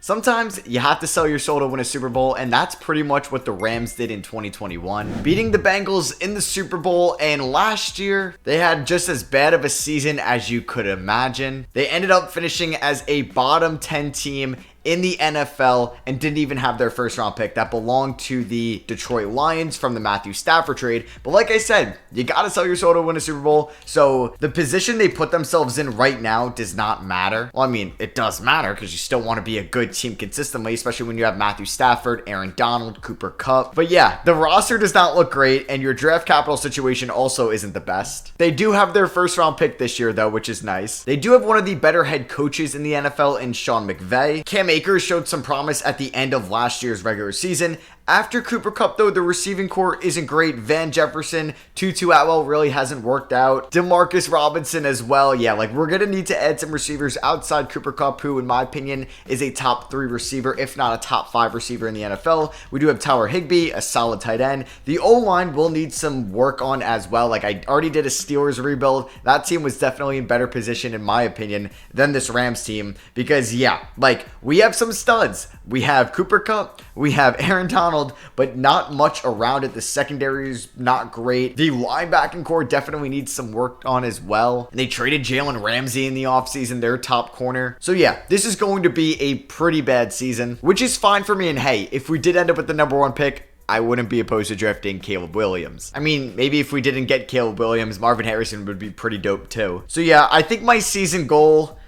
Sometimes you have to sell your soul to win a Super Bowl, and that's pretty much what the Rams did in 2021. Beating the Bengals in the Super Bowl, and last year, they had just as bad of a season as you could imagine. They ended up finishing as a bottom 10 team in the NFL and didn't even have their first round pick that belonged to the Detroit Lions from the Matthew Stafford trade. But like I said, you gotta sell your soul to win a Super Bowl. So the position they put themselves in right now does not matter. Well, I mean, it does matter because you still want to be a good team consistently, especially when you have Matthew Stafford, Aaron Donald, Cooper Kupp. But yeah, the roster does not look great, and your draft capital situation also isn't the best. They do have their first round pick this year though, which is nice. They do have one of the better head coaches in the NFL in Sean McVay. Cam Akers showed some promise at the end of last year's regular season. After Cooper Kupp, though, the receiving core isn't great. Van Jefferson, Tutu Atwell really hasn't worked out. Demarcus Robinson as well. Yeah, like we're going to need to add some receivers outside Cooper Kupp, who, in my opinion, is a top 3 receiver, if not a top 5 receiver in the NFL. We do have Tyler Higbee, a solid tight end. The O-line will need some work on as well. Like I already did a Steelers rebuild. That team was definitely in better position, in my opinion, than this Rams team. Because, yeah, like we have some studs. We have Cooper Kupp. We have Aaron Donald, but not much around it. The secondary is not great. The linebacking core definitely needs some work on as well. And they traded Jalen Ramsey in the offseason, their top corner. So yeah, this is going to be a pretty bad season, which is fine for me. And hey, if we did end up with the number 1 pick, I wouldn't be opposed to drafting Caleb Williams. I mean, maybe if we didn't get Caleb Williams, Marvin Harrison would be pretty dope too. So yeah, I think my season goal,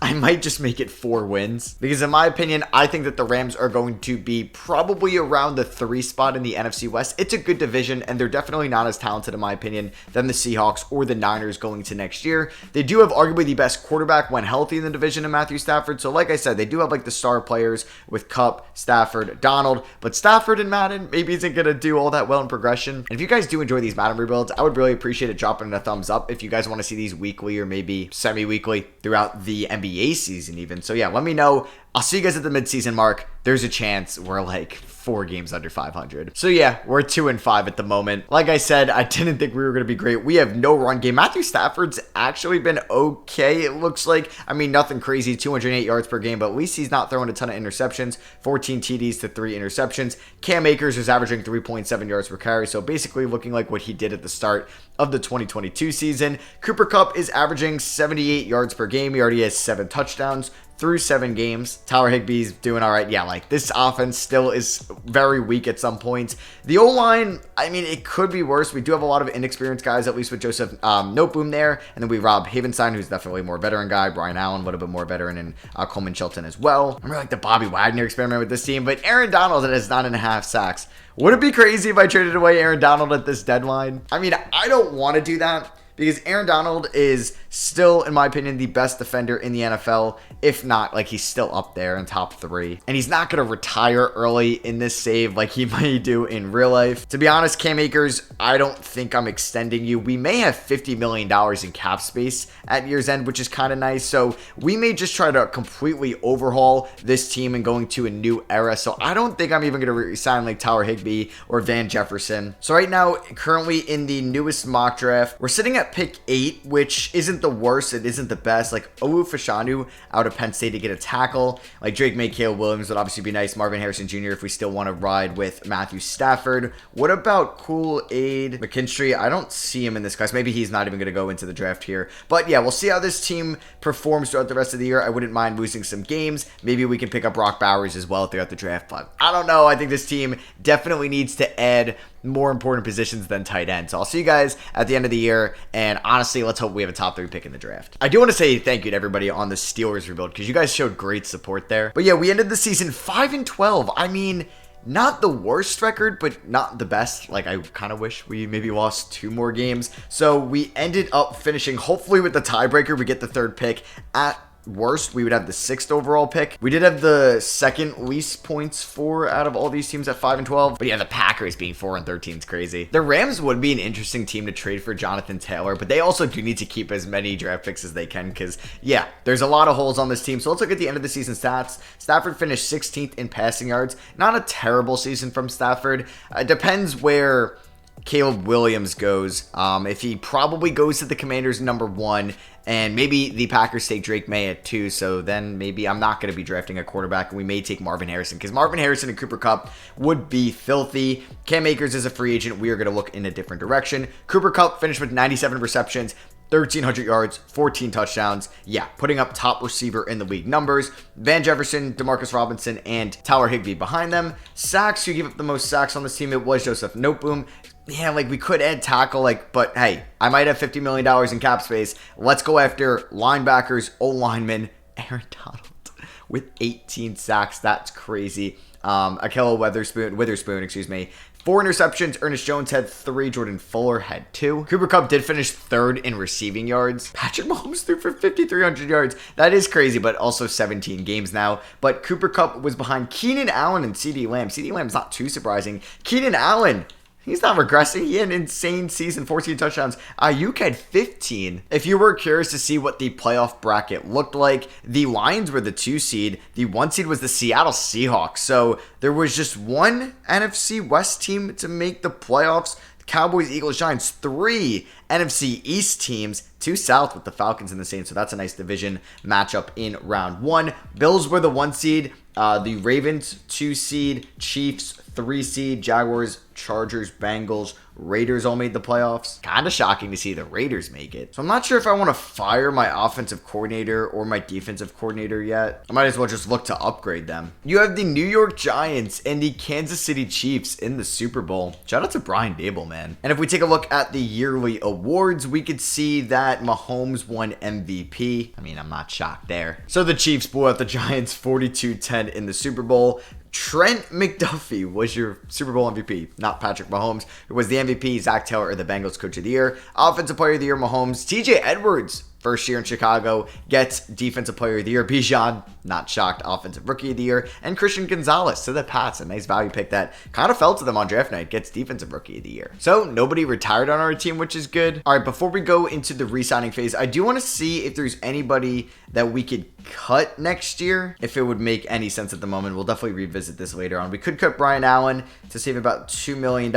I might just make it 4 wins because in my opinion, I think that the Rams are going to be probably around the 3 spot in the NFC West. It's a good division and they're definitely not as talented in my opinion than the Seahawks or the Niners going to next year. They do have arguably the best quarterback when healthy in the division in Matthew Stafford. So like I said, they do have like the star players with Kupp, Stafford, Donald, but Stafford in Madden maybe isn't going to do all that well in progression. And if you guys do enjoy these Madden rebuilds, I would really appreciate it dropping a thumbs up if you guys want to see these weekly or maybe semi-weekly throughout the NBA season even. So yeah, let me know. I'll see you guys at the midseason mark. There's a chance we're like 4 games under 500. So yeah, we're 2-5 at the moment. Like I said, I didn't think we were going to be great. We have no run game. Matthew Stafford's actually been okay, it looks like. I mean, nothing crazy, 208 yards per game, but at least he's not throwing a ton of interceptions. 14 TDs to 3 interceptions. Cam Akers is averaging 3.7 yards per carry, so basically looking like what he did at the start of the 2022 season. Cooper Kupp is averaging 78 yards per game. He already has 7 touchdowns through 7 games. Tyler Higbee's doing all right. Yeah, like this offense still is very weak at some points. The O-line, I mean, it could be worse. We do have a lot of inexperienced guys, at least with Joseph Noteboom there. And then we Rob Havenstein, who's definitely a more veteran guy. Brian Allen, a little bit more veteran, and Coleman Shelton as well. I remember like the Bobby Wagner experiment with this team, but Aaron Donald has 9.5 sacks. Would it be crazy if I traded away Aaron Donald at this deadline? I mean, I don't want to do that because Aaron Donald is still, in my opinion, the best defender in the NFL. If not, like he's still up there in top 3. And he's not going to retire early in this save like he might do in real life. To be honest, Cam Akers, I don't think I'm extending you. We may have $50 million in cap space at year's end, which is kind of nice. So we may just try to completely overhaul this team and going to a new era. So I don't think I'm even going to resign like Tyler Higbee or Van Jefferson. So right now, currently in the newest mock draft, we're sitting at pick 8, which isn't the worst. It isn't the best. Like Owu Fashanu out of Penn State to get a tackle. Like Drake May, Caleb Williams would obviously be nice. Marvin Harrison Jr. if we still want to ride with Matthew Stafford. What about Kool-Aid McKinstry? I don't see him in this class. Maybe he's not even going to go into the draft here. But yeah, we'll see how this team performs throughout the rest of the year. I wouldn't mind losing some games. Maybe we can pick up Brock Bowers as well throughout the draft. But I don't know. I think this team definitely needs to add more important positions than tight end. So I'll see you guys at the end of the year. And honestly, let's hope we have a top 3 pick in the draft. I do want to say thank you to everybody on the Steelers rebuild because you guys showed great support there. But yeah, we ended the season 5-12. I mean, not the worst record, but not the best. Like, I kind of wish we maybe lost 2 more games. So we ended up finishing, hopefully with the tiebreaker, we get the 3rd pick. At worst, we would have the 6th overall pick. We did have the 2nd least points for out of all these teams at 5-12. But yeah, the Packers being 4-13 is crazy. The Rams would be an interesting team to trade for Jonathan Taylor, but they also do need to keep as many draft picks as they can because, yeah, there's a lot of holes on this team. So let's look at the end of the season stats. Stafford finished 16th in passing yards. Not a terrible season from Stafford. It depends where Caleb Williams goes. If he probably goes to the Commanders #1, and maybe the Packers take Drake May at 2, so then maybe I'm not going to be drafting a quarterback, and we may take Marvin Harrison, because Marvin Harrison and Cooper Kupp would be filthy. Cam Akers is a free agent. We are going to look in a different direction. Cooper Kupp finished with 97 receptions, 1,300 yards, 14 touchdowns. Yeah, putting up top receiver in the league numbers. Van Jefferson, Demarcus Robinson, and Tyler Higbee behind them. Sacks, who gave up the most sacks on this team, it was Joseph Noteboom. Yeah, like, we could add tackle, but hey, I might have $50 million in cap space. Let's go after linebackers, O-linemen, Aaron Donald with 18 sacks. That's crazy. Akello Witherspoon, excuse me. 4 interceptions. Ernest Jones had 3. Jordan Fuller had 2. Cooper Kupp did finish 3rd in receiving yards. Patrick Mahomes threw for 5,300 yards. That is crazy, but also 17 games now. But Cooper Kupp was behind Keenan Allen and CeeDee Lamb. CeeDee Lamb's not too surprising. Keenan Allen, he's not regressing. He had an insane season, 14 touchdowns. Ayuk had 15. If you were curious to see what the playoff bracket looked like, the Lions were the 2 seed. The 1 seed was the Seattle Seahawks. So there was just one NFC West team to make the playoffs. Cowboys, Eagles, Giants. 3 NFC East teams. 2 South with the Falcons and the Saints. So that's a nice division matchup in round 1. Bills were the 1 seed. The Ravens, 2 seed. Chiefs, 3 seed. Jaguars, Chargers, Bengals, Raiders all made the playoffs. Kind of shocking to see the Raiders make it. So I'm not sure if I want to fire my offensive coordinator or my defensive coordinator yet. I might as well just look to upgrade them. You have the New York Giants and the Kansas City Chiefs in the Super Bowl. Shout out to Brian Dable, man. And if we take a look at the yearly awards, we could see that Mahomes won MVP. I mean, I'm not shocked there. So the Chiefs blew out the Giants 42-10 in the Super Bowl. Trent McDuffie was your Super Bowl MVP, not Patrick Mahomes. It was the MVP, Zach Taylor, or the Bengals Coach of the Year. Offensive Player of the Year, Mahomes. TJ Edwards, first year in Chicago, gets Defensive Player of the Year. Bijan, not shocked, Offensive Rookie of the Year. And Christian Gonzalez to the Pats, a nice value pick that kind of fell to them on draft night, gets Defensive Rookie of the Year. So nobody retired on our team, which is good. All right, before we go into the re-signing phase, I do want to see if there's anybody that we could cut next year, if it would make any sense at the moment. We'll definitely revisit this later on. We could cut Brian Allen to save about $2 million.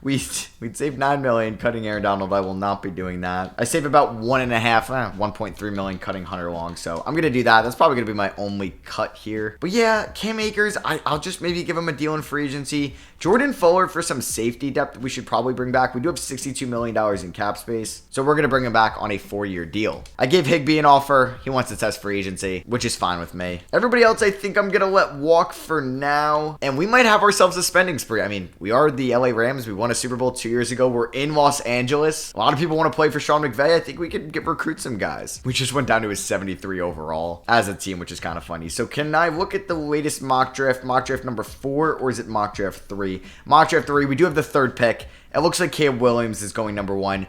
We'd save $9 million cutting Aaron Donald. I will not be doing that. I save about $1.3 million cutting Hunter Long. So I'm going to do that. That's probably going to be my only cut here. But yeah, Cam Akers, I'll just maybe give him a deal in free agency. Jordan Fuller for some safety depth we should probably bring back. We do have $62 million in cap space. So we're going to bring him back on a 4-year deal. I gave Higbee an offer. He wants to test free agency, which is fine with me. Everybody else I think I'm going to let walk for now. And we might have ourselves a spending spree. I mean, we are the LA Rams. We won a Super Bowl 2 years ago. We're in Los Angeles. A lot of people want to play for Sean McVay. I think we could recruit some guys. We just went down to a 73 overall as a team, which is kind of funny. So can I look at the latest mock draft number 4, or is it mock draft 3? Mock draft 3, we do have the 3rd pick. It looks like Caleb Williams is going number 1.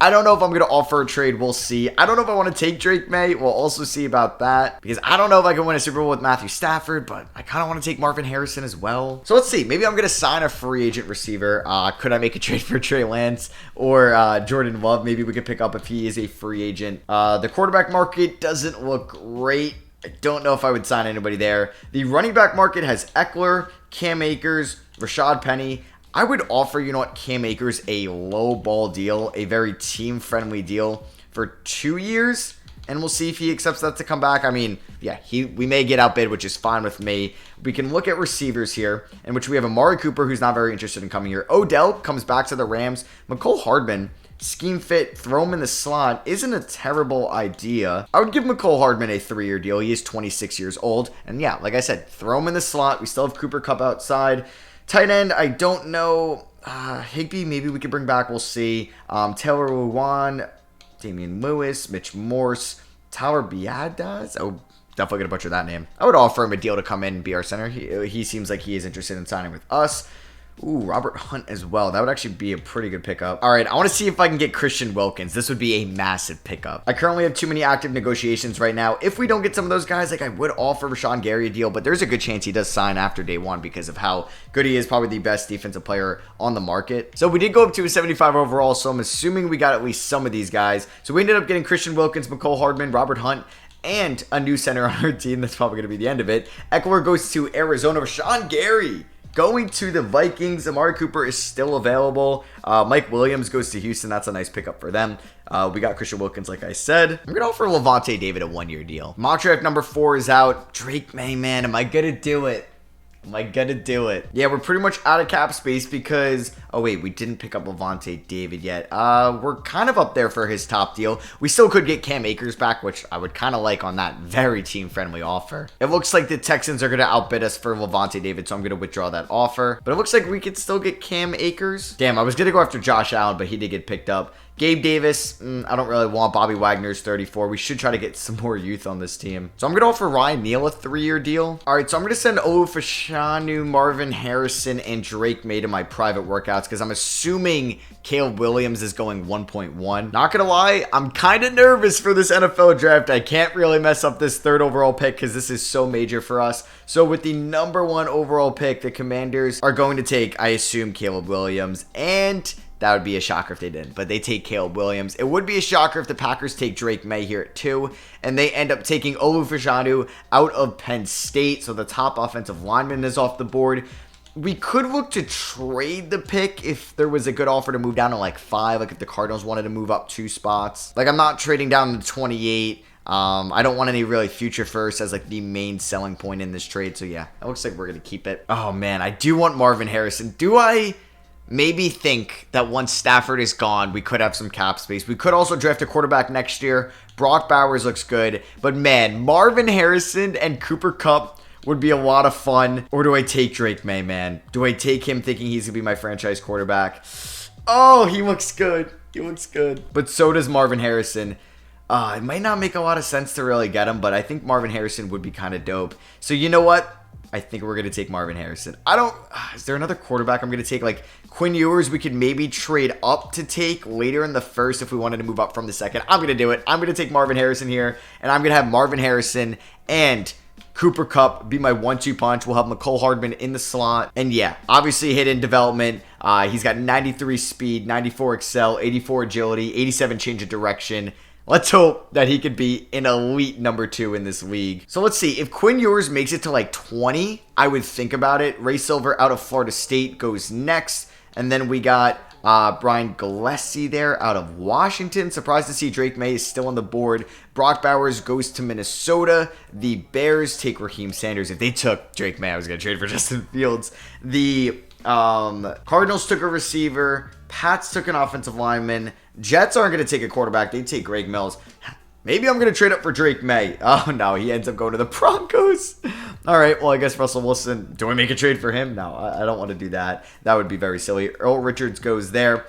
I don't know if I'm going to offer a trade. We'll see. I don't know if I want to take Drake May. We'll also see about that, because I don't know if I can win a Super Bowl with Matthew Stafford, but I kind of want to take Marvin Harrison as well. So let's see. Maybe I'm going to sign a free agent receiver. Could I make a trade for Trey Lance or Jordan Love? Maybe we could pick up if he is a free agent. The quarterback market doesn't look great. I don't know if I would sign anybody there. The running back market has Eckler, Cam Akers, Rashad Penny. I would offer, Cam Akers a low ball deal, a very team-friendly deal for 2 years, and we'll see if he accepts that to come back. I mean, yeah, we may get outbid, which is fine with me. We can look at receivers here, in which we have Amari Cooper, who's not very interested in coming here. Odell comes back to the Rams. McCole Hardman, scheme fit, throw him in the slot isn't a terrible idea. I would give McCole Hardman a 3-year deal. He is 26 years old, and yeah, like I said, throw him in the slot. We still have Cooper Kupp outside. Tight end, I don't know. Higbee, maybe we could bring back. We'll see. Taylor Lewan, Damian Lewis, Mitch Morse, Tyler Biadasz. Oh, definitely going to butcher that name. I would offer him a deal to come in and be our center. He seems like he is interested in signing with us. Ooh, Robert Hunt as well. That would actually be a pretty good pickup. All right, I want to see if I can get Christian Wilkins. This would be a massive pickup. I currently have too many active negotiations right now. If we don't get some of those guys, I would offer Rashawn Gary a deal, but there's a good chance he does sign after day 1 because of how good he is. Probably the best defensive player on the market. So we did go up to a 75 overall, so I'm assuming we got at least some of these guys. So we ended up getting Christian Wilkins, McCole Hardman, Robert Hunt, and a new center on our team. That's probably going to be the end of it. Eckler goes to Arizona. Rashawn Gary Going to the Vikings, Amari Cooper is still available. Mike Williams goes to Houston. That's a nice pickup for them. We got Christian Wilkins, like I said. I'm going to offer Levante David a 1-year deal. Mock draft number 4 is out. Drake May, man, am I going to do it? Am I gonna do it? Yeah, we're pretty much out of cap space because... Oh, wait, we didn't pick up Levante David yet. We're kind of up there for his top deal. We still could get Cam Akers back, which I would kind of like on that very team-friendly offer. It looks like the Texans are gonna outbid us for Levante David, so I'm gonna withdraw that offer. But it looks like we could still get Cam Akers. Damn, I was gonna go after Josh Allen, but he did get picked up. Gabe Davis, I don't really want. Bobby Wagner's 34. We should try to get some more youth on this team. So I'm going to offer Ryan Neal a 3-year deal. All right, so I'm going to send Fashanu, Marvin Harrison, and Drake May to my private workouts because I'm assuming Caleb Williams is going 1.1. Not going to lie, I'm kind of nervous for this NFL draft. I can't really mess up this 3rd overall pick because this is so major for us. So with the number 1 overall pick, the Commanders are going to take, I assume, Caleb Williams, and... that would be a shocker if they didn't, but they take Caleb Williams. It would be a shocker if the Packers take Drake May here at 2, and they end up taking Fashanu out of Penn State, so the top offensive lineman is off the board. We could look to trade the pick if there was a good offer to move down to like 5, like if the Cardinals wanted to move up 2 spots. Like, I'm not trading down to 28. I don't want any really future first as like the main selling point in this trade, so yeah, it looks like we're going to keep it. Oh man, I do want Marvin Harrison. Do I... maybe think that once Stafford is gone, we could have some cap space. We could also draft a quarterback next year. Brock Bowers looks good. But man, Marvin Harrison and Cooper Kupp would be a lot of fun. Or do I take Drake May, man? Do I take him thinking he's going to be my franchise quarterback? Oh, he looks good. He looks good. But so does Marvin Harrison. It might not make a lot of sense to really get him, but I think Marvin Harrison would be kind of dope. So you know what? I think we're going to take Marvin Harrison. Is there another quarterback I'm going to take? Like Quinn Ewers, we could maybe trade up to take later in the 1st if we wanted to move up from the 2nd. I'm going to do it. I'm going to take Marvin Harrison here, and I'm going to have Marvin Harrison and Cooper Kupp be my 1-2 punch. We'll have McCole Hardman in the slot. And yeah, obviously hit in development. He's got 93 speed, 94 excel, 84 agility, 87 change of direction. Let's hope that he could be an elite number 2 in this league. So let's see. If Quinn Ewers makes it to like 20, I would think about it. Ray Silver out of Florida State goes next. And then we got Brian Gillespie there out of Washington. Surprised to see Drake May is still on the board. Brock Bowers goes to Minnesota. The Bears take Raheem Sanders. If they took Drake May, I was going to trade for Justin Fields. The Cardinals took a receiver. Pats took an offensive lineman. Jets aren't going to take a quarterback. They take Greg Mills. Maybe I'm going to trade up for Drake May. Oh, no. He ends up going to the Broncos. All right. Well, I guess Russell Wilson. Do I make a trade for him? No, I don't want to do that. That would be very silly. Earl Richards goes there.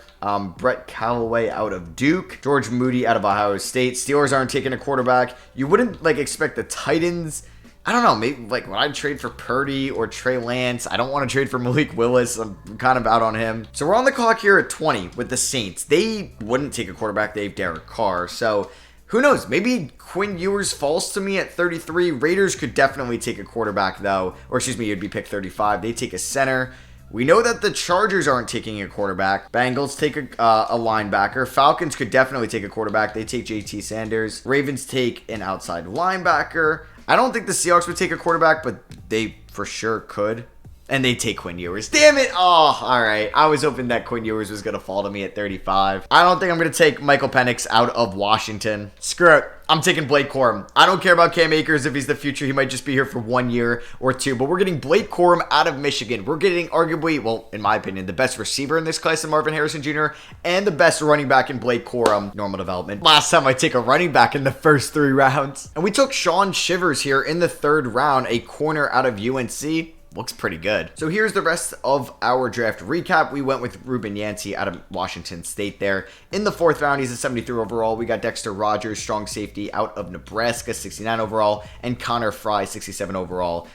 Brett Callaway out of Duke. George Moody out of Ohio State. Steelers aren't taking a quarterback. You wouldn't expect the Titans. I don't know, maybe would I trade for Purdy or Trey Lance? I don't want to trade for Malik Willis. I'm kind of out on him. So we're on the clock here at 20 with the Saints. They wouldn't take a quarterback. They have Derek Carr. So who knows? Maybe Quinn Ewers falls to me at 33. Raiders could definitely take a quarterback though. Or excuse me, it'd be pick 35. They take a center. We know that the Chargers aren't taking a quarterback. Bengals take a linebacker. Falcons could definitely take a quarterback. They take JT Sanders. Ravens take an outside linebacker. I don't think the Seahawks would take a quarterback, but they for sure could. And they take Quinn Ewers. Damn it! Oh, all right. I was hoping that Quinn Ewers was going to fall to me at 35. I don't think I'm going to take Michael Penix out of Washington. Screw it. I'm taking Blake Corum. I don't care about Cam Akers if he's the future. He might just be here for 1 year or 2. But we're getting Blake Corum out of Michigan. We're getting arguably, well, in my opinion, the best receiver in this class in Marvin Harrison Jr. and the best running back in Blake Corum. Normal development. Last time I take a running back in the first 3 rounds. And we took Sean Shivers here in the 3rd round, a corner out of UNC. Looks pretty good. So here's the rest of our draft recap. We went with Ruben Yancey out of Washington State there. In the 4th round, he's a 73 overall. We got Dexter Rogers, strong safety out of Nebraska, 69 overall. And Connor Fry, 67 overall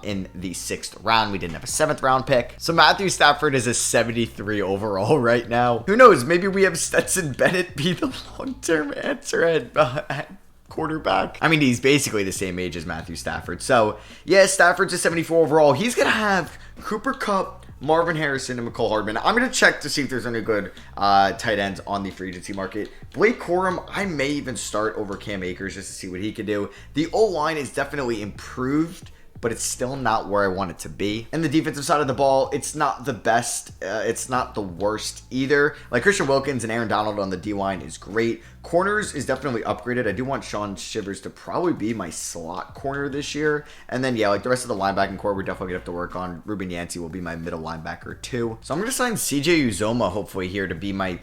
in the 6th round. We didn't have a 7th round pick. So Matthew Stafford is a 73 overall right now. Who knows? Maybe we have Stetson Bennett be the long-term answer at quarterback. I mean, he's basically the same age as Matthew Stafford. So, yeah, Stafford's a 74 overall. He's going to have Cooper Kupp, Marvin Harrison, and McCole Hardman. I'm going to check to see if there's any good tight ends on the free agency market. Blake Corum, I may even start over Cam Akers just to see what he can do. The O-line is definitely improved, but it's still not where I want it to be. And the defensive side of the ball, it's not the best. It's not the worst either. Like Christian Wilkins and Aaron Donald on the D-line is great. Corners is definitely upgraded. I do want Sean Shivers to probably be my slot corner this year. And then, yeah, like the rest of the linebacking core, we're definitely going to have to work on. Ruben Yancey will be my middle linebacker too. So I'm going to sign CJ Uzoma hopefully here to be my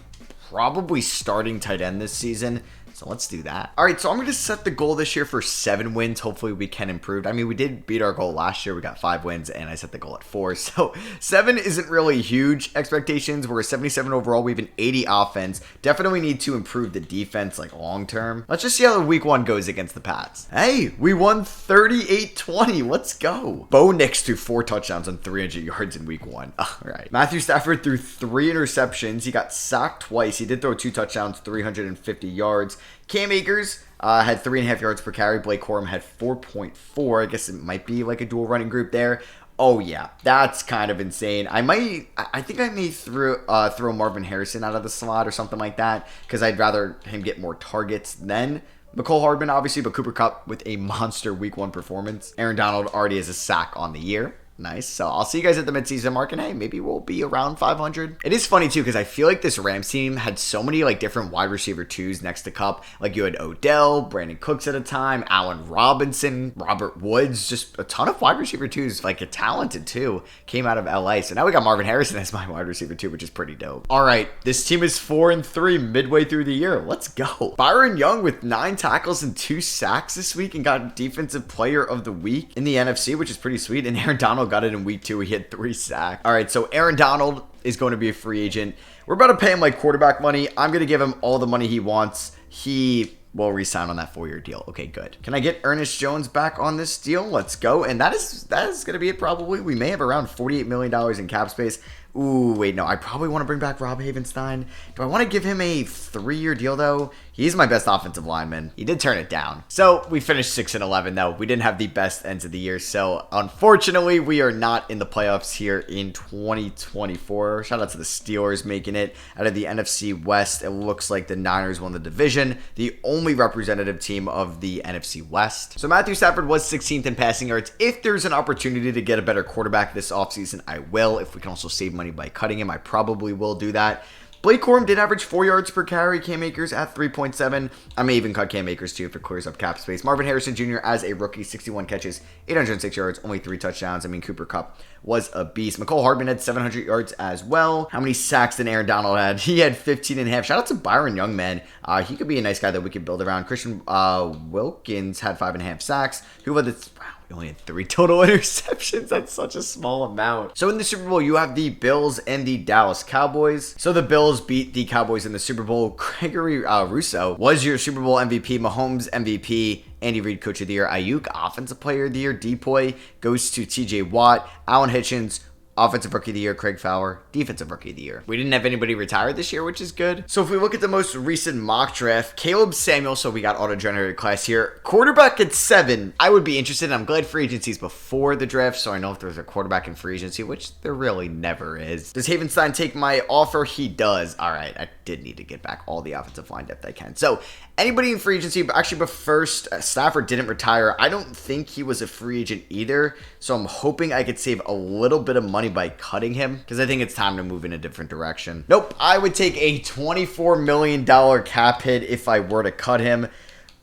probably starting tight end this season. So let's do that. All right, so I'm going to set the goal this year for 7 wins. Hopefully we can improve. I mean, we did beat our goal last year. We got 5 wins, and I set the goal at 4. So 7 isn't really huge expectations. We're a 77 overall. We have an 80 offense. Definitely need to improve the defense, like, long term. Let's just see how week 1 goes against the Pats. Hey, we won 38-20. Let's go. Bo Nix threw 4 touchdowns on 300 yards in week 1. All right. Matthew Stafford threw 3 interceptions. He got sacked twice. He did throw 2 touchdowns, 350 yards. Cam Akers had 3.5 yards per carry. Blake Corum had 4.4. I guess it might be like a dual running group there. Oh yeah, that's kind of insane. I think I may throw Marvin Harrison out of the slot or something like that because I'd rather him get more targets than McCole Hardman, obviously, but Cooper Kupp with a monster week 1 performance. Aaron Donald already has a sack on the year. Nice. So I'll see you guys at the midseason mark, and hey, maybe we'll be around 500. It is funny too because I feel like this Rams team had so many like different wide receiver 2s next to Kupp. Like you had Odell, Brandon Cooks at a time, Allen Robinson, Robert Woods, just a ton of wide receiver 2s, like a talented too, came out of LA. So now we got Marvin Harrison as my wide receiver 2, which is pretty dope. All right, this team is 4-3 midway through the year. Let's go. Byron Young with 9 tackles and 2 sacks this week and got Defensive Player of the Week in the NFC, which is pretty sweet. And Aaron Donald got it in week 2. He had 3 sacks. All right, so Aaron Donald is going to be a free agent. We're about to pay him like quarterback money. I'm going to give him all the money he wants. He will re-sign on that 4-year deal. Okay, good. Can I get Ernest Jones back on this deal? Let's go. And that is going to be it probably. We may have around $48 million in cap space. Ooh, wait, no. I probably want to bring back Rob Havenstein. Do I want to give him a 3-year deal, though? He's my best offensive lineman. He did turn it down. So we finished 6-11, though. We didn't have the best ends of the year. So unfortunately, we are not in the playoffs here in 2024. Shout out to the Steelers making it out of the NFC West. It looks like the Niners won the division, the only representative team of the NFC West. So Matthew Stafford was 16th in passing yards. If there's an opportunity to get a better quarterback this offseason, I will. If we can also save money by cutting him, I probably will do that. Blake Corum did average 4 yards per carry. Cam Akers at 3.7. I may even cut Cam Akers too if it clears up cap space. Marvin Harrison Jr. as a rookie, 61 catches, 806 yards, only 3 touchdowns. I mean, Cooper Kupp was a beast. McCole Hardman had 700 yards as well. How many sacks did Aaron Donald had? He had 15.5. Shout out to Byron Young, man. He could be a nice guy that we could build around. Christian Wilkins had 5.5 sacks. Who had this? Wow. We only had 3 total interceptions. That's such a small amount. So in the Super Bowl, you have the Bills and the Dallas Cowboys. So the Bills beat the Cowboys in the Super Bowl. Gregory Rousseau was your Super Bowl MVP. Mahomes MVP. Andy Reid Coach of the Year. Ayuk Offensive Player of the Year. Depoy goes to TJ Watt. Allen Hitchens Offensive Rookie of the Year, Craig Fowler, Defensive Rookie of the Year. We didn't have anybody retire this year, which is good. So if we look at the most recent mock draft, Caleb Samuel, so we got auto-generated class here. Quarterback at 7. I would be interested. I'm glad free agency's before the draft, so I know if there's a quarterback in free agency, which there really never is. Does Havenstein take my offer? He does. All right, I did need to get back all the offensive line depth I can. So anybody in free agency, actually, but first, Stafford didn't retire. I don't think he was a free agent either, so I'm hoping I could save a little bit of money by cutting him, because I think it's time to move in a different direction. Nope, I would take a $24 million cap hit if I were to cut him.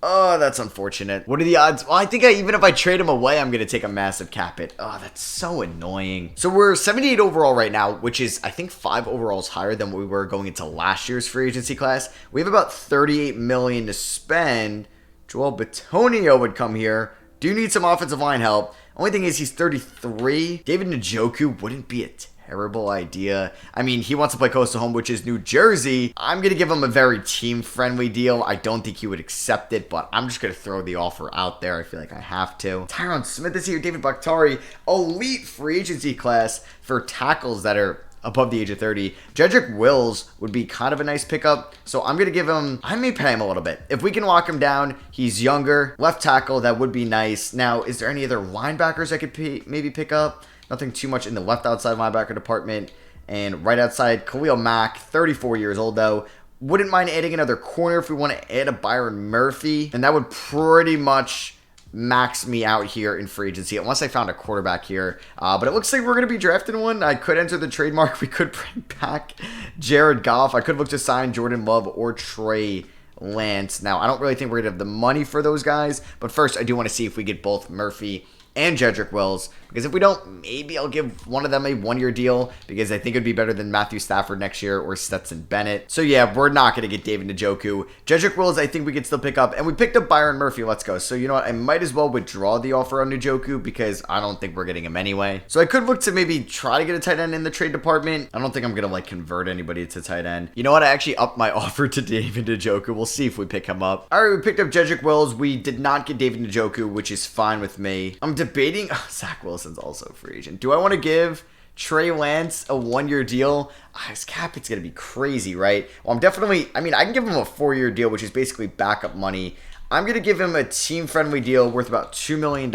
Oh, that's unfortunate. What are the odds? Well, I think even if I trade him away, I'm going to take a massive cap hit. Oh, that's so annoying. So we're 78 overall right now, which is, I think, 5 overalls higher than what we were going into last year's free agency class. We have about $38 million to spend. Joel Bitonio would come here. Do need some offensive line help. Only thing is he's 33. David Njoku wouldn't be a terrible idea. I mean, he wants to play close to home, which is New Jersey. I'm going to give him a very team-friendly deal. I don't think he would accept it, but I'm just going to throw the offer out there. I feel like I have to. Tyron Smith is here. David Bakhtiari, elite free agency class for tackles that are above the age of 30. Jedrick Wills would be kind of a nice pickup, so I'm going to give him, I may pay him a little bit. If we can lock him down, he's younger. Left tackle, that would be nice. Now, is there any other linebackers I could maybe pick up? Nothing too much in the left outside linebacker department. And right outside, Khalil Mack, 34 years old though. Wouldn't mind adding another corner if we want to add a Byron Murphy. And that would pretty much max me out here in free agency unless I found a quarterback here. But it looks like we're going to be drafting one. I could enter the trademark. We could bring back Jared Goff. I could look to sign Jordan Love or Trey Lance. Now, I don't really think we're going to have the money for those guys. But first, I do want to see if we get both Murphy and Jedrick Wills, because if we don't, maybe I'll give one of them a one-year deal, because I think it'd be better than Matthew Stafford next year or Stetson Bennett. So yeah, we're not going to get David Njoku. Jedrick Wills, I think we could still pick up, and we picked up Byron Murphy. Let's go. So you know what? I might as well withdraw the offer on Njoku, because I don't think we're getting him anyway. So I could look to maybe try to get a tight end in the trade department. I don't think I'm going to like convert anybody to tight end. You know what? I actually upped my offer to David Njoku. We'll see if we pick him up. All right, we picked up Jedrick Wills. We did not get David Njoku, which is fine with me. I'm debating. Oh, Zach Wilson's also a free agent. Do I want to give Trey Lance a one-year deal? His cap, it's going to be crazy, right? Well, I can give him a 4-year deal, which is basically backup money. I'm going to give him a team-friendly deal worth about $2 million.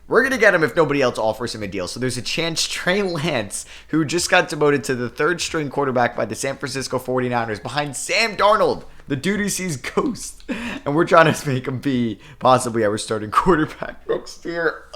We're going to get him if nobody else offers him a deal. So there's a chance Trey Lance, who just got demoted to the third-string quarterback by the San Francisco 49ers behind Sam Darnold, the dude who sees ghosts, and we're trying to make him be possibly our starting quarterback next year.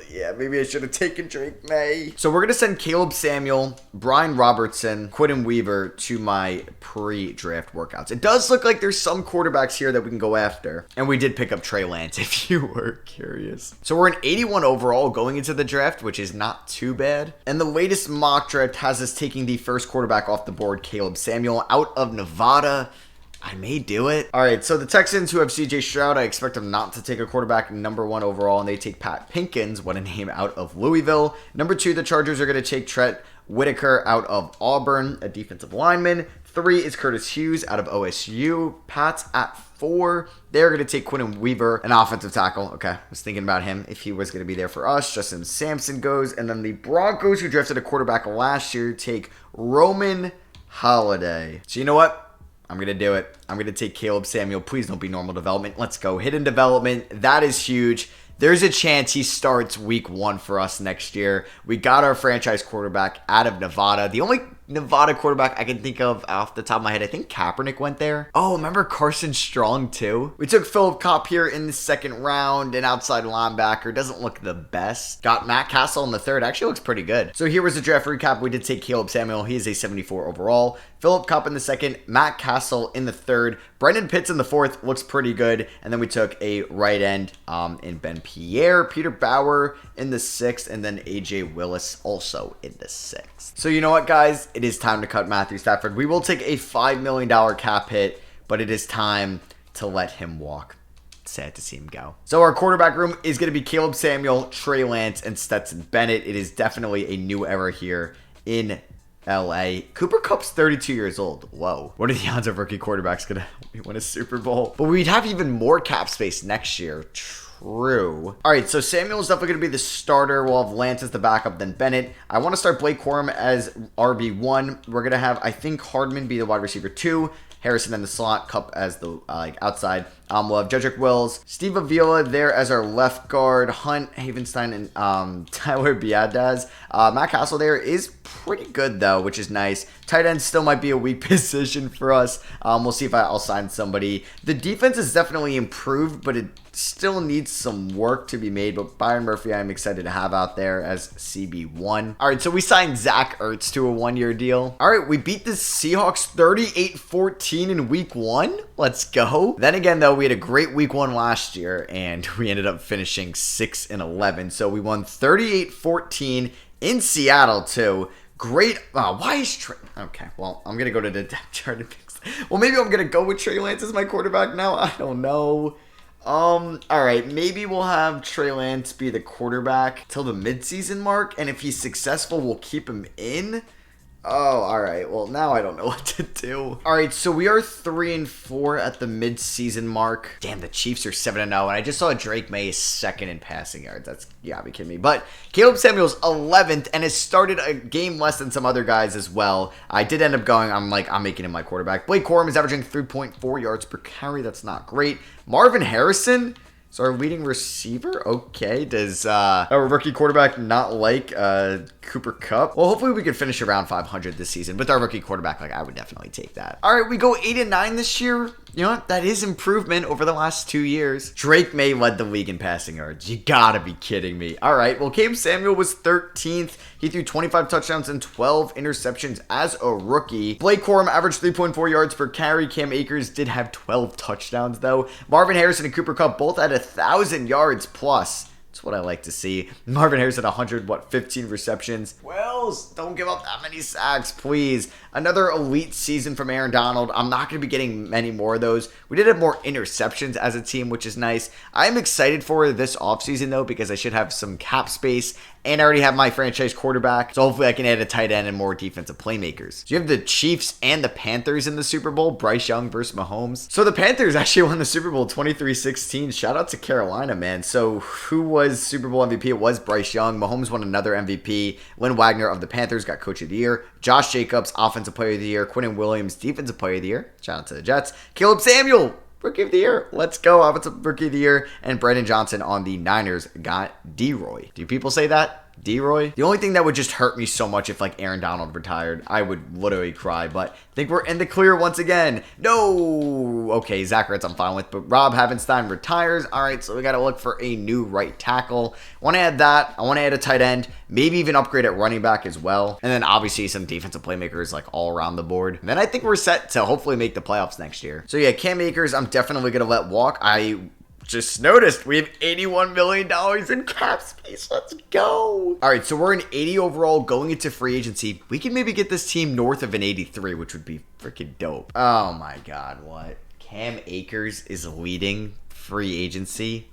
Yeah, maybe I should have taken Drake May. So we're going to send Caleb Samuel, Brian Robertson, Quentin Weaver to my pre-draft workouts. It does look like there's some quarterbacks here that we can go after. And we did pick up Trey Lance, if you were curious. So we're an 81 overall going into the draft, which is not too bad. And the latest mock draft has us taking the first quarterback off the board, Caleb Samuel, out of Nevada. I may do it. All right, so the Texans, who have C.J. Stroud, I expect them not to take a quarterback number 1 overall, and they take Pat Pinkins, what a name, out of Louisville. Number 2, the Chargers are going to take Trent Whitaker out of Auburn, a defensive lineman. 3 is Curtis Hughes out of OSU. Pats at 4. They're going to take Quentin Weaver, an offensive tackle. Okay, I was thinking about him if he was going to be there for us. Justin Sampson goes. And then the Broncos, who drafted a quarterback last year, take Roman Holiday. So you know what? I'm going to do it. I'm going to take Caleb Samuel. Please don't be normal development. Let's go. Hidden development. That is huge. There's a chance he starts week 1 for us next year. We got our franchise quarterback out of Nevada. The only Nevada quarterback I can think of off the top of my head, I think Kaepernick went there. Oh, remember Carson Strong too? We took Philip Kopp here in the 2nd round, an outside linebacker. Doesn't look the best. Got Matt Castle in the 3rd. Actually looks pretty good. So here was the draft recap. We did take Caleb Samuel. He is a 74 overall. Philip Kopp in the 2nd. Matt Castle in the 3rd. Brendan Pitts in the 4th. Looks pretty good. And then we took a right end in Ben Pierre. Peter Bauer in the 6th. And then AJ Willis also in the 6th. So you know what, guys? It is time to cut Matthew Stafford. We will take a $5 million cap hit, but it is time to let him walk. Sad to see him go. So our quarterback room is going to be Caleb Samuel, Trey Lance, and Stetson Bennett. It is definitely a new era here in LA. Cooper Kupp's 32 years old. Whoa. What are the odds of rookie quarterbacks going to win a Super Bowl? But we'd have even more cap space next year. True. All right, so Samuel's definitely going to be the starter. We'll have Lance as the backup, then Bennett. I want to start Blake Corum as RB1. We're going to have, I think, Hardman be the wide receiver 2. Harrison in the slot, Kupp as the outside. We'll have Jedrick Wills, Steve Avila there as our left guard, Hunt, Havenstein, and Tyler Biadasz. Matt Castle there is pretty good, though, which is nice. Tight end still might be a weak position for us. We'll see if I'll sign somebody. The defense is definitely improved, but it still needs some work to be made. But Byron Murphy, I'm excited to have out there as CB1. All right, so we signed Zach Ertz to a 1-year deal. All right, we beat the Seahawks 38-14 in week 1. Let's go. Then again, though, we had a great week 1 last year, and we ended up finishing 6-11. So we won 38-14 in Seattle, too. Great. Why is Trey? Okay, well, I'm going to go to the depth chart and fix that. Well, maybe I'm going to go with Trey Lance as my quarterback now. I don't know. All right, maybe we'll have Trey Lance be the quarterback till the midseason mark, and if he's successful, we'll keep him in. Oh, all right. Well, now I don't know what to do. All right, so we are 3-4 at the mid-season mark. Damn, the Chiefs are 7-0, and I just saw Drake May is 2nd in passing yards. That's, you gotta be kidding me. But Caleb Samuel's 11th and has started a game less than some other guys as well. I did end up going, I'm making him my quarterback. Blake Corum is averaging 3.4 yards per carry. That's not great. Marvin Harrison, So our leading receiver, okay. Does our rookie quarterback not like Cooper Kupp? Well, hopefully we can finish around 500 this season. But our rookie quarterback, like, I would definitely take that. All right, we go 8-9 this year. You know what? That is improvement over the last 2 years. Drake May led the league in passing yards. You gotta be kidding me. All right, well, Caleb Samuel was 13th. He threw 25 touchdowns and 12 interceptions as a rookie. Blake Corum averaged 3.4 yards per carry. Cam Akers did have 12 touchdowns, though. Marvin Harrison and Cooper Kupp both had 1,000 yards plus. That's what I like to see. Marvin Harrison, 15 receptions. Wells, don't give up that many sacks, please. Another elite season from Aaron Donald. I'm not going to be getting many more of those. We did have more interceptions as a team, which is nice. I'm excited for this offseason, though, because I should have some cap space, and I already have my franchise quarterback, so hopefully I can add a tight end and more defensive playmakers. So you have the Chiefs and the Panthers in the Super Bowl, Bryce Young versus Mahomes. So the Panthers actually won the Super Bowl 23-16. Shout out to Carolina, man. So who was Super Bowl MVP? It was Bryce Young. Mahomes won another MVP. Lynn Wagner of the Panthers got Coach of the Year. Josh Jacobs, Offensive Player of the Year. Quinnen Williams, Defensive Player of the Year. Shout out to the Jets. Caleb Samuel, Rookie of the Year. Let's go. Offensive Rookie of the Year. And Brandon Johnson on the Niners got D-Roy. Do people say that? D-Roy? The only thing that would just hurt me so much if, like, Aaron Donald retired, I would literally cry, but I think we're in the clear once again. No! Okay, Zach Ertz I'm fine with, but Rob Havenstein retires. All right, so we got to look for a new right tackle. I want to add that. I want to add a tight end, maybe even upgrade at running back as well, and then obviously some defensive playmakers, like, all around the board. And then I think we're set to hopefully make the playoffs next year. So, yeah, Cam Akers, I'm definitely going to let walk. I just noticed we have $81 million in cap space. Let's go. All right, so we're an 80 overall going into free agency. We can maybe get this team north of an 83, which would be freaking dope. Oh my God, what? Cam Akers is leading free agency.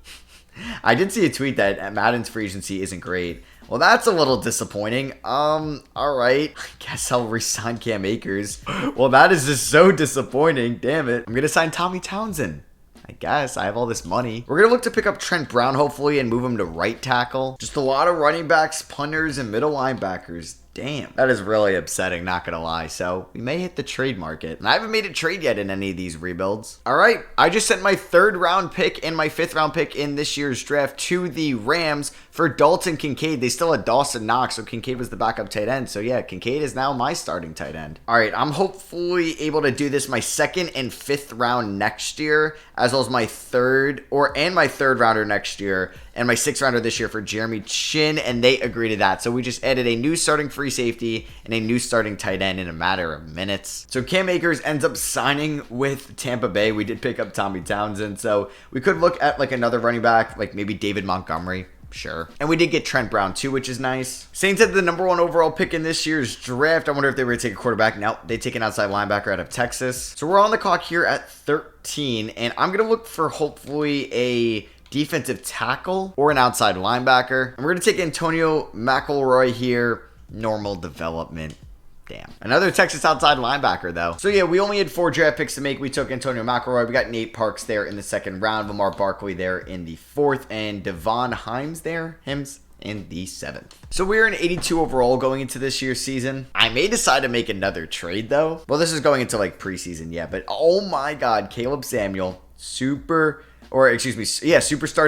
I did see a tweet that Madden's free agency isn't great. Well, that's a little disappointing. All right. I guess I'll resign Cam Akers. Well, that is just so disappointing. Damn it. I'm going to sign Tommy Townsend. I guess I have all this money. We're going to look to pick up Trent Brown, hopefully, and move him to right tackle. Just a lot of running backs, punters, and middle linebackers. Damn, that is really upsetting, not gonna lie. So we may hit the trade market. And I haven't made a trade yet in any of these rebuilds. All right, I just sent my 3rd round pick and my 5th round pick in this year's draft to the Rams for Dalton Kincaid. They still had Dawson Knox, so Kincaid was the backup tight end. So yeah, Kincaid is now my starting tight end. All right, I'm hopefully able to do this my 2nd and 5th round next year, as well as my 3rd rounder next year, and my 6th rounder this year for Jeremy Chin, and they agree to that. So we just added a new starting free safety and a new starting tight end in a matter of minutes. So Cam Akers ends up signing with Tampa Bay. We did pick up Tommy Townsend, so we could look at like another running back, like maybe David Montgomery. Sure. And we did get Trent Brown too, which is nice. Saints had the number 1 overall pick in this year's draft. I wonder if they were going to take a quarterback. Nope, they take an outside linebacker out of Texas. So we're on the clock here at 13, and I'm going to look for hopefully a defensive tackle or an outside linebacker. And we're going to take Antonio McElroy here. Normal development. Damn. Another Texas outside linebacker, though. So, yeah, we only had 4 draft picks to make. We took Antonio McElroy. We got Nate Parks there in the 2nd round. Lamar Barkley there in the 4th. And Devon Himes there. Hims in the 7th. So we're an 82 overall going into this year's season. I may decide to make another trade, though. Well, this is going into, like, preseason, yeah. But, oh, my God. Caleb Samuel. Superstar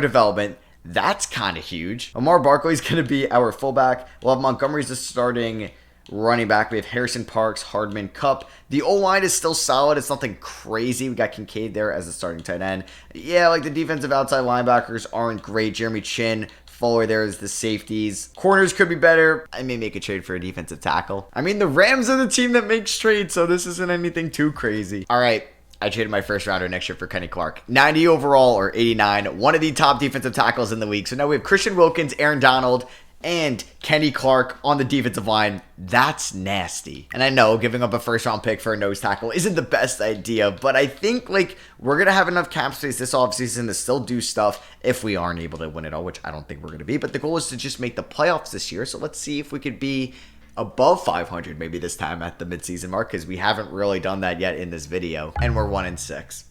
development. That's kind of huge. Lamar Barkley's going to be our fullback. We'll have Montgomery's the starting running back. We have Harrison, Parks, Hardman, Kupp. The O-line is still solid. It's nothing crazy. We got Kincaid there as the starting tight end. Yeah, like the defensive outside linebackers aren't great. Jeremy Chin, Fuller there is the safeties. Corners could be better. I may make a trade for a defensive tackle. I mean, the Rams are the team that makes trades, so this isn't anything too crazy. All right. I traded my 1st rounder next year for Kenny Clark. 90 overall or 89. One of the top defensive tackles in the league. So now we have Christian Wilkins, Aaron Donald, and Kenny Clark on the defensive line. That's nasty. And I know giving up a 1st round pick for a nose tackle isn't the best idea, but I think like we're going to have enough cap space this offseason to still do stuff if we aren't able to win it all, which I don't think we're going to be. But the goal is to just make the playoffs this year. So let's see if we could be above 500 maybe this time at the midseason mark, because we haven't really done that yet in this video. And we're 1-6.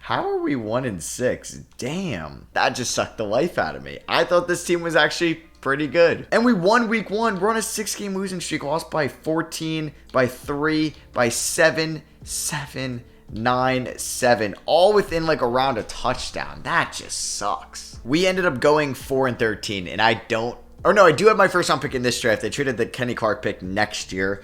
How are we 1-6? Damn, that just sucked the life out of me. I thought this team was actually pretty good. And we won week 1. We're on a 6-game losing streak. Lost by 14, by 3, by 7, 9, 7, all within like around a touchdown. That just sucks. We ended up going 4 and 13, and I do have my first round pick in this draft. They traded the Kenny Clark pick next year,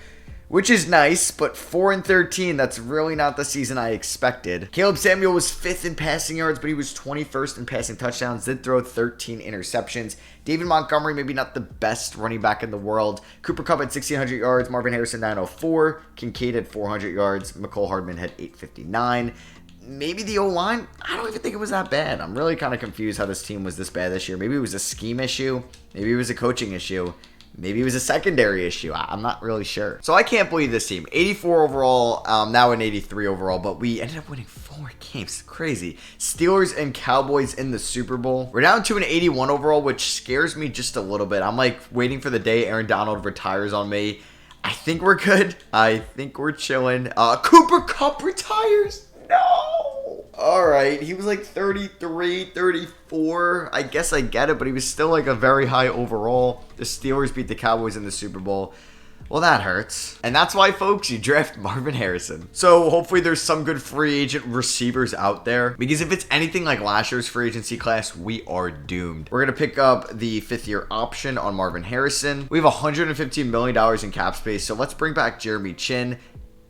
which is nice, but 4 and 13, that's really not the season I expected. Caleb Samuel was 5th in passing yards, but he was 21st in passing touchdowns, did throw 13 interceptions. David Montgomery, maybe not the best running back in the world. Cooper Kupp had 1,600 yards, Marvin Harrison 904, Kincaid had 400 yards, McCole Hardman had 859. Maybe the O-line, I don't even think it was that bad. I'm really kind of confused how this team was this bad this year. Maybe it was a scheme issue, maybe it was a coaching issue. Maybe it was a secondary issue. I'm not really sure. So I can't believe this team. 84 overall, now an 83 overall, but we ended up winning 4 games. Crazy. Steelers and Cowboys in the Super Bowl. We're down to an 81 overall, which scares me just a little bit. I'm like waiting for the day Aaron Donald retires on me. I think we're good. I think we're chilling. Cooper Kupp retires. No. All right. He was like 33, 34. I guess I get it, but he was still like a very high overall. The Steelers beat the Cowboys in the Super Bowl. Well, that hurts. And that's why, folks, you draft Marvin Harrison. So hopefully there's some good free agent receivers out there, because if it's anything like last year's free agency class, we are doomed. We're going to pick up the 5th-year option on Marvin Harrison. We have $115 million in cap space, so let's bring back Jeremy Chin.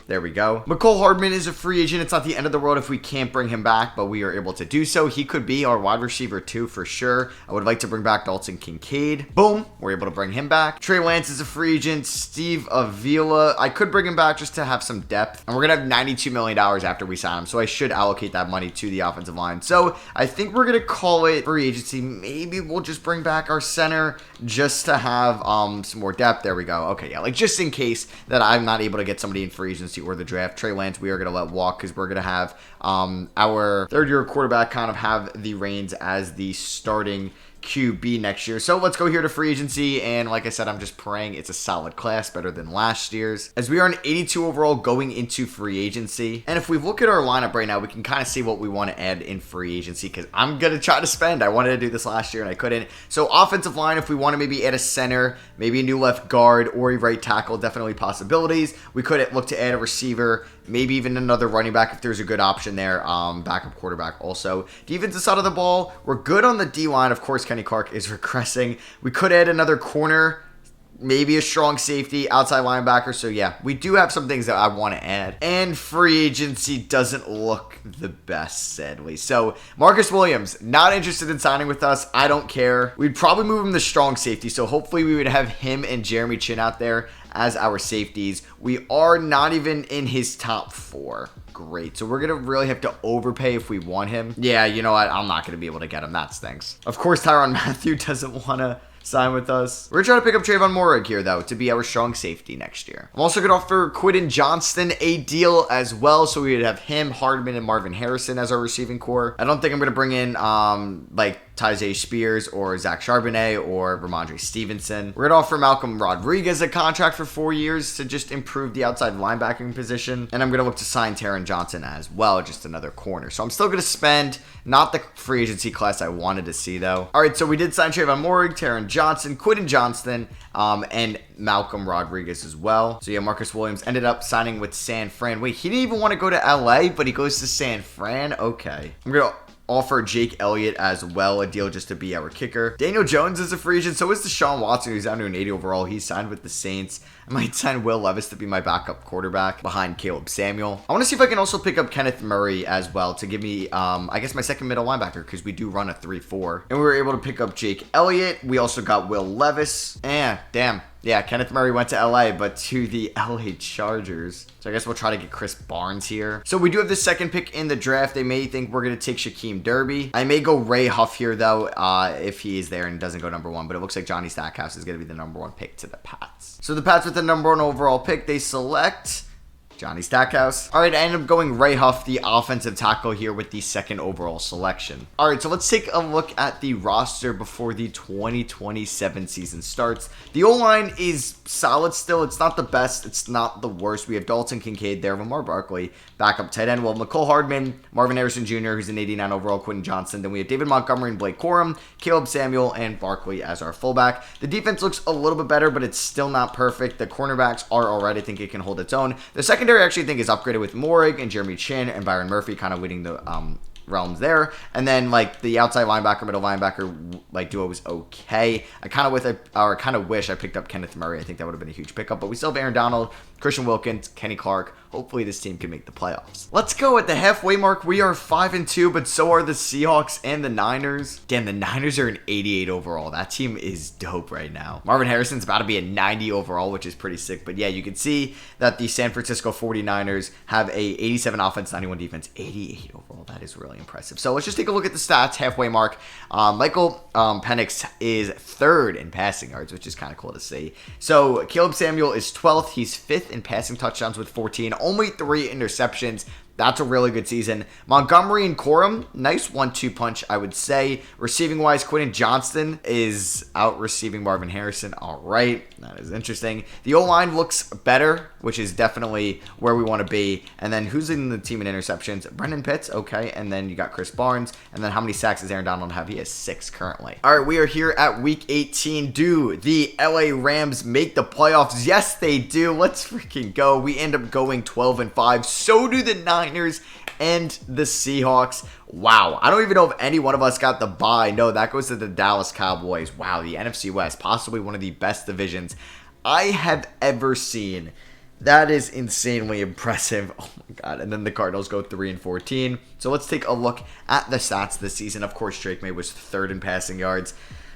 There we go. McCole Hardman is a free agent. It's not the end of the world if we can't bring him back, but we are able to do so. He could be our wide receiver too, for sure. I would like to bring back Dalton Kincaid. Boom. We're able to bring him back. Trey Lance is a free agent. Steve Avila, I could bring him back just to have some depth. And we're going to have $92 million after we sign him, so I should allocate that money to the offensive line. So I think we're going to call it free agency. Maybe we'll just bring back our center just to have some more depth. There we go. Okay, yeah, like just in case that I'm not able to get somebody in free agency or the draft. Trey Lance, we are going to let walk because we're going to have our 3rd-year quarterback kind of have the reins as the starting QB next year. So let's go here to free agency, and like I said, I'm just praying it's a solid class, better than last year's, as we are an 82 overall going into free agency. And if we look at our lineup right now, we can kind of see what we want to add in free agency, because I'm gonna try to spend. I wanted to do this last year and I couldn't. So offensive line, if we want to maybe add a center, maybe a new left guard or a right tackle, definitely possibilities. We could look to add a receiver, maybe even another running back if there's a good option there. Backup quarterback also. Defensive side of the ball, we're good on the D-line. Of course, Kenny Clark is regressing. We could add another corner, maybe a strong safety, outside linebacker. So yeah, we do have some things that I want to add. And free agency doesn't look the best, sadly. So Marcus Williams, not interested in signing with us. I don't care. We'd probably move him to strong safety. So hopefully we would have him and Jeremy Chin out there as our safeties. We are not even in his top 4. Great. So we're going to really have to overpay if we want him. Yeah, you know what? I'm not going to be able to get him. That stinks. Of course, Tyrann Mathieu doesn't want to sign with us. We're trying to pick up Trayvon Moehrig here, though, to be our strong safety next year. I'm also going to offer Quentin Johnston a deal as well, so we would have him, Hardman, and Marvin Harrison as our receiving core. I don't think I'm going to bring in, like, Tyjae Spears or Zach Charbonnet or Ramondre Stevenson. We're going to offer Malcolm Rodriguez a contract for 4 years to just improve the outside linebacking position. And I'm going to look to sign Taron Johnson as well, just another corner. So I'm still going to spend, not the free agency class I wanted to see, though. All right, so we did sign Trayvon Moehrig, Taron Johnson, Quentin Johnston, and Malcolm Rodriguez as well. So yeah, Marcus Williams ended up signing with San Fran. Wait, he didn't even want to go to LA, but he goes to San Fran? Okay. I'm going to offer Jake Elliott as well a deal just to be our kicker. Daniel Jones is a free agent. So is Deshaun Watson, who's down to an 80 overall. He signed with the Saints. I might sign Will Levis to be my backup quarterback behind Caleb Samuel. I want to see if I can also pick up Kenneth Murray as well to give me, I guess, my second middle linebacker, because we do run a 3-4. And we were able to pick up Jake Elliott. We also got Will Levis. Damn. Yeah, Kenneth Murray went to LA, but to the LA Chargers. So I guess we'll try to get Chris Barnes here. So we do have the second pick in the draft. They may think we're going to take Shaquem Derby. I may go Ray Huff here, though, if he is there and doesn't go number 1. But it looks like Johnny Stackhouse is going to be the number 1 pick to the Pats. So the Pats with the number 1 overall pick, they select Johnny Stackhouse. All right, I ended up going Ray Huff, the offensive tackle here with the second overall selection. All right, so let's take a look at the roster before the 2027 season starts. The O-line is solid still. It's not the best. It's not the worst. We have Dalton Kincaid there, Lamar Barkley, backup tight end. Well, McCole Hardman, Marvin Harrison Jr., who's an 89 overall, Quentin Johnston. Then we have David Montgomery and Blake Corum, Caleb Samuel, and Barkley as our fullback. The defense looks a little bit better, but it's still not perfect. The cornerbacks are all right. I think it can hold its own. The secondary secondary I actually think is upgraded with Morig and Jeremy Chin and Byron Murphy kind of leading the realms there. And then like the outside linebacker, middle linebacker like duo was okay. I kind of wish I picked up Kenneth Murray. I think that would have been a huge pickup. But we still have Aaron Donald, Christian Wilkins, Kenny Clark. Hopefully this team can make the playoffs. Let's go at the halfway mark. We are 5-2, but so are the Seahawks and the Niners. Damn, the Niners are an 88 overall. That team is dope right now. Marvin Harrison's about to be a 90 overall, which is pretty sick. But yeah, you can see that the San Francisco 49ers have a 87 offense, 91 defense, 88 overall. That is really impressive. So let's just take a look at the stats. Halfway mark. Michael Penix is 3rd in passing yards, which is kind of cool to see. So Caleb Samuel is 12th. He's 5th in passing touchdowns with 14. Only 3 interceptions. That's a really good season. Montgomery and Corum, nice 1-2 punch, I would say. Receiving-wise, Quentin Johnston is out receiving Marvin Harrison. All right, that is interesting. The O-line looks better, which is definitely where we want to be. And then who's in the team in interceptions? Brendan Pitts, okay. And then you got Chris Barnes. And then how many sacks does Aaron Donald have? He has 6 currently. All right, we are here at Week 18. Do the LA Rams make the playoffs? Yes, they do. Let's freaking go. We end up going 12-5. So do the Niners and the Seahawks. Wow, I don't even know if any one of us got the bye. No, that goes to the Dallas Cowboys. Wow, the NFC West, possibly one of the best divisions I have ever seen. That is insanely impressive. Oh my god. And then the Cardinals go 3-14. So let's take a look at the stats this season. Of course, Drake May was 3rd in passing yards.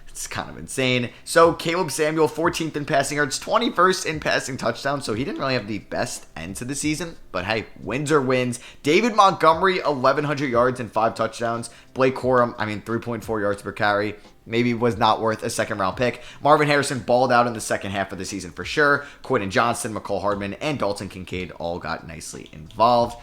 It's kind of insane. So Caleb Samuel, 14th in passing yards, 21st in passing touchdowns. So he didn't really have the best end to the season. But hey, wins are wins. David Montgomery, 1,100 yards and 5 touchdowns. Blake Corum, 3.4 yards per carry. Maybe was not worth a 2nd-round pick. Marvin Harrison balled out in the second half of the season for sure. Quentin Johnston, McCole Hardman, and Dalton Kincaid all got nicely involved.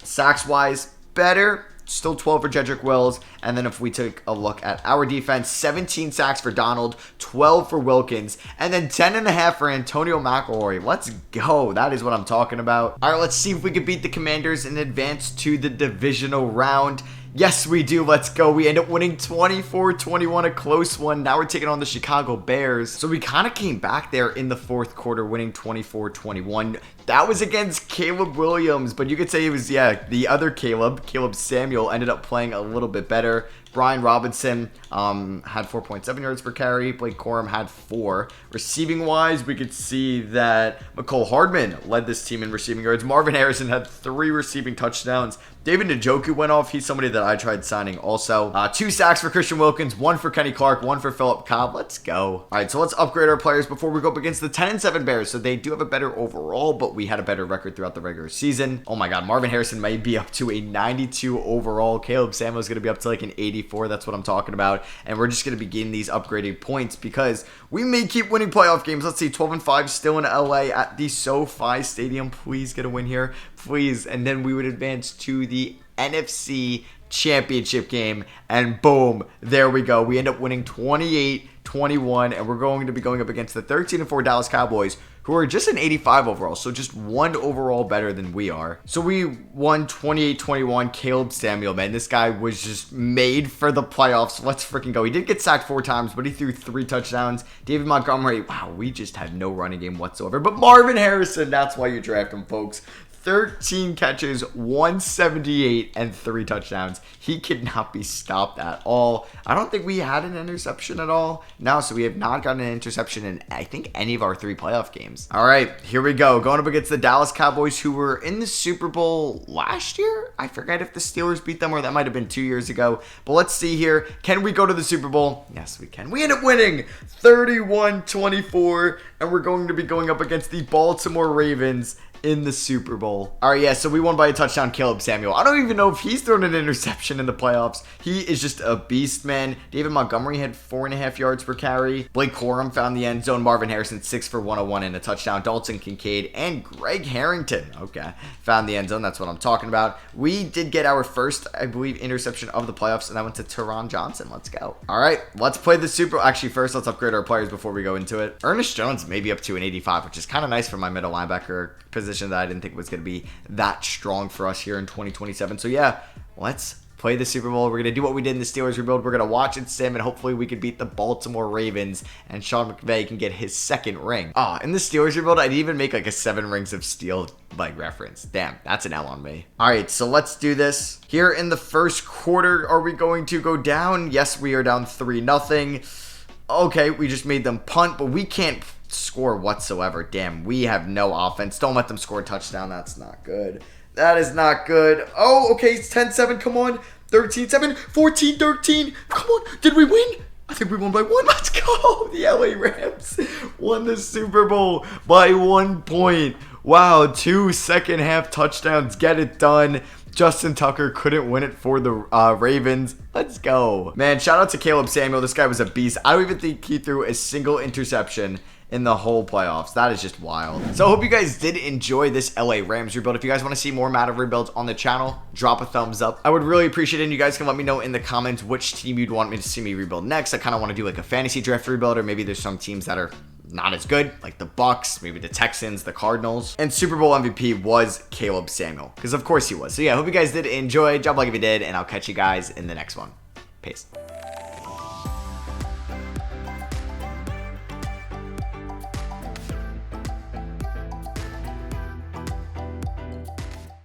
Sacks-wise, better. Still 12 for Jedrick Wills. And then if we take a look at our defense, 17 sacks for Donald, 12 for Wilkins, and then 10.5 for Antonio McElroy. Let's go. That is what I'm talking about. All right, let's see if we can beat the Commanders and advance to the divisional round. Yes, we do. Let's go. We end up winning 24-21, a close one. Now we're taking on the Chicago Bears. So we kind of came back there in the 4th quarter, winning 24-21. That was against Caleb Williams, but you could say it was, the other Caleb Samuel, ended up playing a little bit better. Brian Robinson had 4.7 yards per carry. Blake Corum had 4. Receiving-wise, we could see that McCole Hardman led this team in receiving yards. Marvin Harrison had 3 receiving touchdowns. David Njoku went off. He's somebody that I tried signing also. 2 sacks for Christian Wilkins, 1 for Kenny Clark, 1 for Philip Cobb. Let's go. All right, so let's upgrade our players before we go up against the 10-7 Bears. So they do have a better overall, but we had a better record throughout the regular season. Oh my God, Marvin Harrison might be up to a 92 overall. Caleb Samuel's going to be up to like an 84. That's what I'm talking about. And we're just going to be getting these upgraded points because we may keep winning playoff games. Let's see, 12-5 still in LA at the SoFi Stadium. Please get a win here. Please. And then we would advance to the NFC Championship game. And boom, there we go. We end up winning 28-21. And we're going to be going up against the 13-4 Dallas Cowboys, who are just an 85 overall, so just 1 overall better than we are. So we won 28-21. Caleb Samuel, man, this guy was just made for the playoffs. Let's freaking go. He did get sacked 4 times, but he threw 3 touchdowns. David Montgomery, wow, we just had no running game whatsoever. But Marvin Harrison, that's why you draft him, folks. 13 catches, 178, and 3 touchdowns. He could not be stopped at all. I don't think we had an interception at all. No, so we have not gotten an interception in, I think, any of our 3 playoff games. All right, here we go. Going up against the Dallas Cowboys, who were in the Super Bowl last year. I forget if the Steelers beat them or that might have been 2 years ago. But let's see here. Can we go to the Super Bowl? Yes, we can. We end up winning 31-24, and we're going to be going up against the Baltimore Ravens in the Super Bowl. All right, yeah, so we won by a touchdown. Caleb Samuel. I don't even know if he's thrown an interception in the playoffs. He is just a beast, man. David Montgomery had 4.5 yards per carry. Blake Corum found the end zone. Marvin Harrison, 6 for 101 and a touchdown. Dalton Kincaid and Greg Harrington, okay, found the end zone. That's what I'm talking about. We did get our first, I believe, interception of the playoffs, and I went to Teron Johnson. Let's go. All right, let's play the Super Bowl. Actually, first, let's upgrade our players before we go into it. Ernest Jones may be up to an 85, which is kind of nice for my middle linebacker position that I didn't think was going to be that strong for us here in 2027. So yeah, let's play the Super Bowl. We're going to do what we did in the Steelers rebuild. We're going to watch it sim, and hopefully we can beat the Baltimore Ravens, and Sean McVay can get his second ring. In the Steelers rebuild, I didn't even make like a 7 rings of steel like reference. Damn, that's an L on me. All right, so let's do this. Here in the first quarter, are we going to go down? Yes, we are down 3-0. Okay, we just made them punt, but we can't score whatsoever. Damn, we have no offense. Don't let them score a touchdown. That's not good. That is not good. Oh, okay, it's 10-7. Come on. 13-7. 14-13. Come on. Did we win? I think we won by 1. Let's go. The LA Rams won the Super Bowl by 1 point. Wow, 2 second-half touchdowns. Get it done. Justin Tucker couldn't win it for the Ravens. Let's go. Man, shout out to Caleb Samuel. This guy was a beast. I don't even think he threw a single interception in the whole playoffs. That is just wild. So I hope you guys did enjoy this LA Rams rebuild. If you guys want to see more Madden rebuilds on the channel, drop a thumbs up. I would really appreciate it, and you guys can let me know in the comments which team you'd want me to see me rebuild next. I kind of want to do like a fantasy draft rebuild, or maybe there's some teams that are not as good, like the Bucks, maybe the Texans, the Cardinals. And Super Bowl MVP was Caleb Samuel, because of course he was. So yeah, I hope you guys did enjoy. Drop a like if you did, and I'll catch you guys in the next one. Peace.